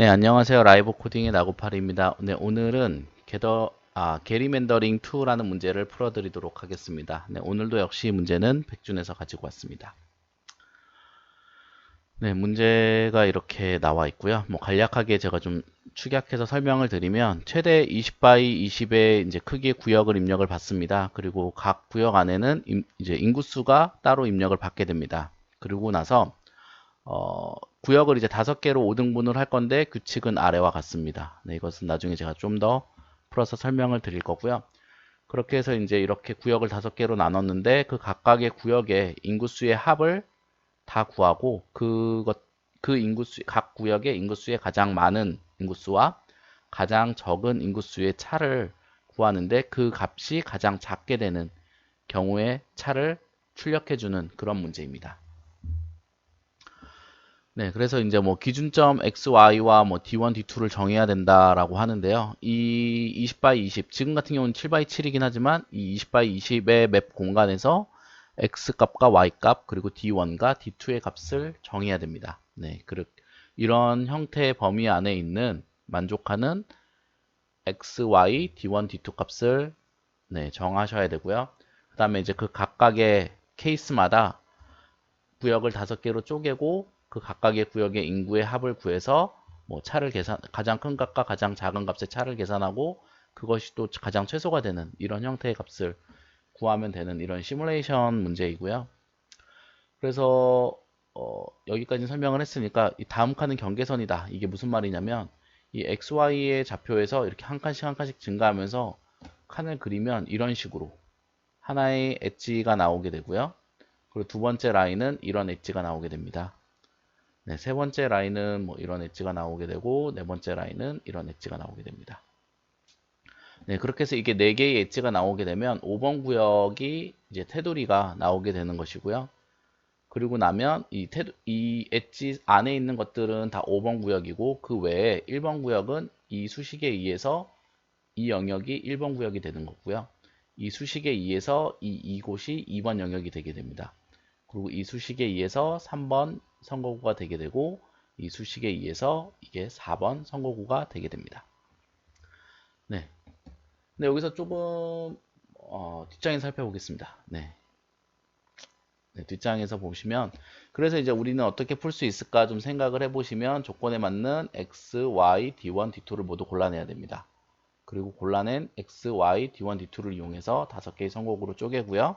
네, 안녕하세요. 라이브 코딩의 나고팔입니다. 네, 오늘은 게리맨더링 2라는 문제를 풀어드리도록 하겠습니다. 네, 오늘도 역시 문제는 백준에서 가지고 왔습니다. 네, 문제가 이렇게 나와 있고요. 뭐 간략하게 제가 좀 축약해서 설명을 드리면 최대 20바이 20의 이제 크기의 구역을 입력을 받습니다. 그리고 각 구역 안에는 이제 인구수가 따로 입력을 받게 됩니다. 그리고 나서 구역을 이제 5개로 5등분을 할 건데 규칙은 아래와 같습니다. 네, 이것은 나중에 제가 좀 더 풀어서 설명을 드릴 거고요. 그렇게 해서 이제 이렇게 구역을 5개로 나눴는데 그 각각의 구역의 인구수의 합을 다 구하고 각 구역의 인구수의 가장 많은 인구수와 가장 적은 인구수의 차를 구하는데 그 값이 가장 작게 되는 경우의 차를 출력해주는 그런 문제입니다. 네, 그래서 이제 뭐 기준점 XY와 뭐 D1, D2를 정해야 된다라고 하는데요. 이 20바이 20, 지금 같은 경우는 7바이 7이긴 하지만 이 20바이 20의 맵 공간에서 X 값과 Y 값, 그리고 D1과 D2의 값을 정해야 됩니다. 네, 이런 형태의 범위 안에 있는 만족하는 X, Y, D1, D2 값을 네, 정하셔야 되고요. 그 다음에 이제 그 각각의 케이스마다 구역을 5개로 쪼개고 그 각각의 구역의 인구의 합을 구해서 뭐 가장 큰 값과 가장 작은 값의 차를 계산하고 그것이 또 가장 최소가 되는 이런 형태의 값을 구하면 되는 이런 시뮬레이션 문제이고요. 그래서 여기까지 설명을 했으니까 이 다음 칸은 경계선이다. 이게 무슨 말이냐면 이 XY의 좌표에서 이렇게 한 칸씩 한 칸씩 증가하면서 칸을 그리면 이런 식으로 하나의 엣지가 나오게 되고요. 그리고 두 번째 라인은 이런 엣지가 나오게 됩니다. 네, 세 번째 라인은 뭐 이런 엣지가 나오게 되고 네 번째 라인은 이런 엣지가 나오게 됩니다. 네, 그렇게 해서 이게 4개의 엣지가 나오게 되면 5번 구역이 이제 테두리가 나오게 되는 것이고요. 그리고 나면 이 엣지 안에 있는 것들은 다 5번 구역이고 그 외에 1번 구역은 이 수식에 의해서 이 영역이 1번 구역이 되는 거고요. 이 수식에 의해서 이곳이 2번 영역이 되게 됩니다. 그리고 이 수식에 의해서 3번 선거구가 되게 되고 이 수식에 의해서 이게 4번 선거구가 되게 됩니다. 네. 근데 여기서 조금 뒷장에 살펴보겠습니다. 네. 네, 뒷장에서 보시면 그래서 이제 우리는 어떻게 풀 수 있을까 좀 생각을 해보시면 조건에 맞는 X, Y, D1, D2를 모두 골라내야 됩니다. 그리고 골라낸 X, Y, D1, D2를 이용해서 5개의 선거구로 쪼개고요.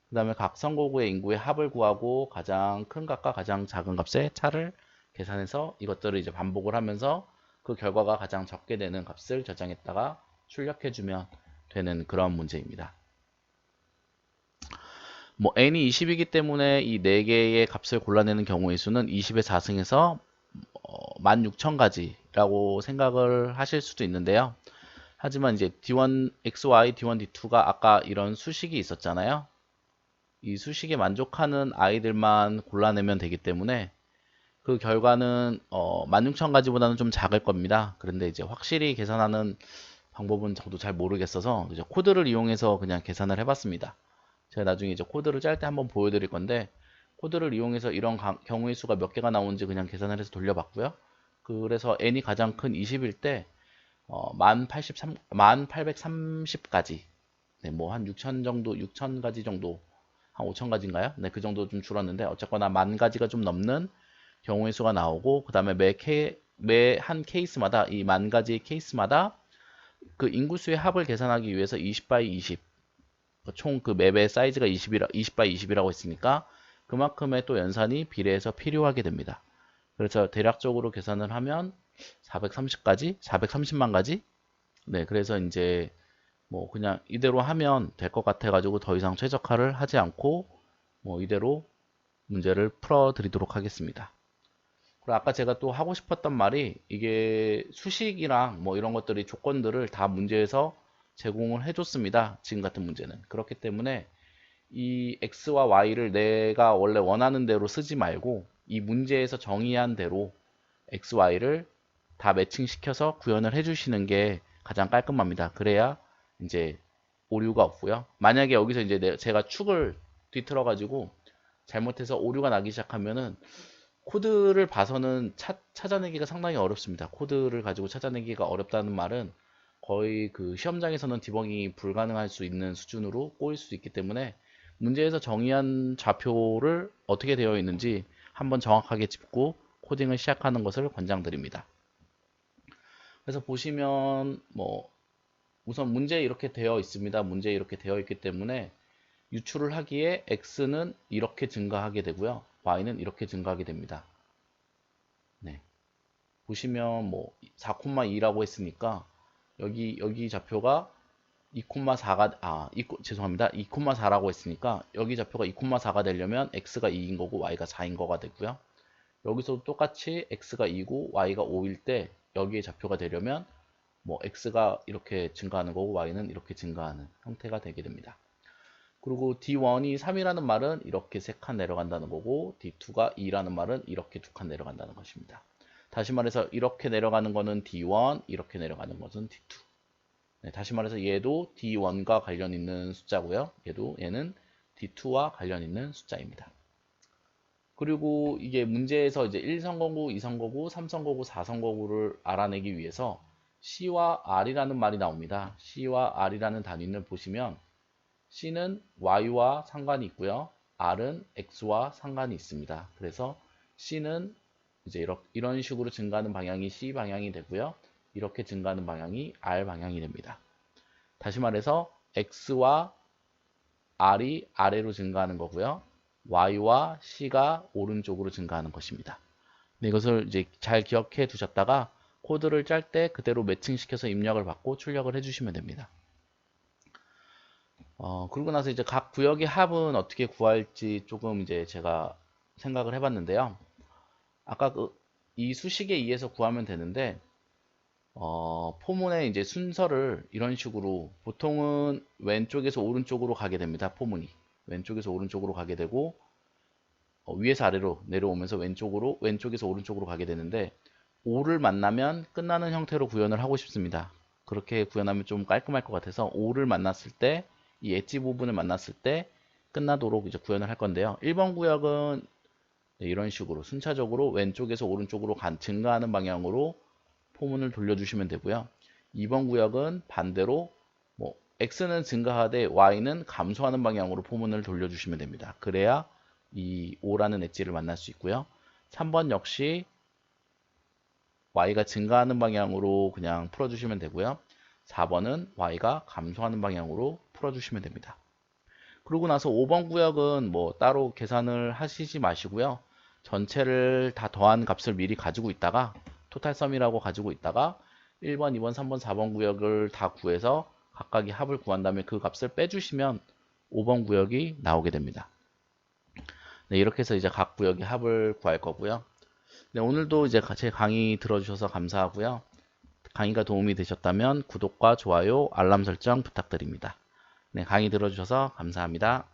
그 다음에 각 선거구의 인구의 합을 구하고 가장 큰 값과 가장 작은 값의 차를 계산해서 이것들을 이제 반복을 하면서 그 결과가 가장 적게 되는 값을 저장했다가 출력해주면 되는 그런 문제입니다. 뭐 n이 20이기 때문에 이 4개의 값을 골라내는 경우의 수는 20의 4승에서 16,000가지라고 생각을 하실 수도 있는데요. 하지만 이제 D1, XY, D1, D2가 아까 이런 수식이 있었잖아요. 이 수식에 만족하는 아이들만 골라내면 되기 때문에 그 결과는 16,000가지보다는 좀 작을 겁니다. 그런데 이제 확실히 계산하는 방법은 저도 잘 모르겠어서 이제 코드를 이용해서 그냥 계산을 해봤습니다. 제가 나중에 이제 코드를 짤 때 한번 보여드릴 건데 코드를 이용해서 이런 경우의 수가 몇 개가 나오는지 그냥 계산을 해서 돌려봤고요. 그래서 n이 가장 큰 20일 때 1830가지 네, 뭐 한 6,000 정도, 6,000가지 정도, 한 5,000가지인가요? 네, 그 정도 좀 줄었는데 어쨌거나 10,000가지가 좀 넘는 경우의 수가 나오고 그 다음에 매 한 케이스마다 이 10,000가지의 케이스마다 그 인구수의 합을 계산하기 위해서 20바이 20 총 그 맵의 사이즈가 20바이 20이라고 했으니까 그만큼의 또 연산이 비례해서 필요하게 됩니다. 그래서 대략적으로 계산을 하면 430가지, 430만 가지. 네, 그래서 이제 뭐 그냥 이대로 하면 될 것 같아 가지고 더 이상 최적화를 하지 않고 뭐 이대로 문제를 풀어 드리도록 하겠습니다. 그리고 아까 제가 또 하고 싶었던 말이 이게 수식이랑 뭐 이런 것들이 조건들을 다 문제에서 제공을 해줬습니다. 지금 같은 문제는. 그렇기 때문에 이 x와 y를 내가 원래 원하는 대로 쓰지 말고 이 문제에서 정의한 대로 x, y를 다 매칭시켜서 구현을 해주시는 게 가장 깔끔합니다. 그래야 이제 오류가 없고요. 만약에 여기서 이제 제가 축을 뒤틀어 가지고 잘못해서 오류가 나기 시작하면은 코드를 봐서는 찾아내기가 상당히 어렵습니다. 코드를 가지고 찾아내기가 어렵다는 말은 거의 그 시험장에서는 디버깅이 불가능할 수 있는 수준으로 꼬일 수 있기 때문에 문제에서 정의한 좌표를 어떻게 되어 있는지 한번 정확하게 짚고 코딩을 시작하는 것을 권장드립니다. 그래서 보시면 뭐 우선 문제에 이렇게 되어 있습니다. 문제에 이렇게 되어 있기 때문에 유출을 하기에 x는 이렇게 증가하게 되고요. y는 이렇게 증가하게 됩니다. 네. 보시면 뭐 4,2라고 했으니까 여기 좌표가 2,4가 죄송합니다. 2,4라고 했으니까 여기 좌표가 2,4가 되려면 x가 2인 거고 y가 4인 거가 되고요. 여기서 똑같이 x가 2고 y가 5일 때 여기에 좌표가 되려면 뭐 x가 이렇게 증가하는 거고 y는 이렇게 증가하는 형태가 되게 됩니다. 그리고 D1이 3이라는 말은 이렇게 3칸 내려간다는 거고 D2가 2라는 말은 이렇게 2칸 내려간다는 것입니다. 다시 말해서 이렇게 내려가는 거는 D1, 이렇게 내려가는 것은 D2. 네, 다시 말해서 얘도 D1과 관련 있는 숫자고요. 얘는 D2와 관련 있는 숫자입니다. 그리고 이게 문제에서 이제 1선거구, 2선거구, 3선거구, 4선거구를 알아내기 위해서 C와 R이라는 말이 나옵니다. C와 R이라는 단위를 보시면 C는 Y와 상관이 있고요. R은 X와 상관이 있습니다. 그래서 C는 이제 이런 식으로 증가하는 방향이 C 방향이 되고요. 이렇게 증가하는 방향이 R 방향이 됩니다. 다시 말해서 X와 R이 아래로 증가하는 거고요. Y와 C가 오른쪽으로 증가하는 것입니다. 네, 이것을 이제 잘 기억해 두셨다가 코드를 짤 때 그대로 매칭시켜서 입력을 받고 출력을 해주시면 됩니다. 그러고 나서 이제 각 구역의 합은 어떻게 구할지 조금 이제 제가 생각을 해봤는데요. 아까 이 수식에 의해서 구하면 되는데, 포문의 이제 순서를 이런 식으로 보통은 왼쪽에서 오른쪽으로 가게 됩니다. 포문이. 왼쪽에서 오른쪽으로 가게 되고, 위에서 아래로 내려오면서 왼쪽에서 오른쪽으로 가게 되는데, 5를 만나면 끝나는 형태로 구현을 하고 싶습니다. 그렇게 구현하면 좀 깔끔할 것 같아서 5를 만났을 때, 이 엣지 부분을 만났을 때 끝나도록 이제 구현을 할 건데요. 1번 구역은 이런 식으로 순차적으로 왼쪽에서 오른쪽으로 증가하는 방향으로 포문을 돌려주시면 되고요. 2번 구역은 반대로 뭐 x는 증가하되 y는 감소하는 방향으로 포문을 돌려주시면 됩니다. 그래야 이 5라는 엣지를 만날 수 있고요. 3번 역시 y가 증가하는 방향으로 그냥 풀어주시면 되고요. 4번은 y가 감소하는 방향으로 풀어주시면 됩니다. 그러고 나서 5번 구역은 뭐 따로 계산을 하시지 마시고요. 전체를 다 더한 값을 미리 가지고 있다가 토탈섬이라고 가지고 있다가 1번, 2번, 3번, 4번 구역을 다 구해서 각각의 합을 구한 다음에 그 값을 빼주시면 5번 구역이 나오게 됩니다. 네, 이렇게 해서 이제 각 구역의 합을 구할 거고요. 네, 오늘도 이제 제 강의 들어주셔서 감사하고요. 강의가 도움이 되셨다면 구독과 좋아요, 알람 설정 부탁드립니다. 네, 강의 들어주셔서 감사합니다.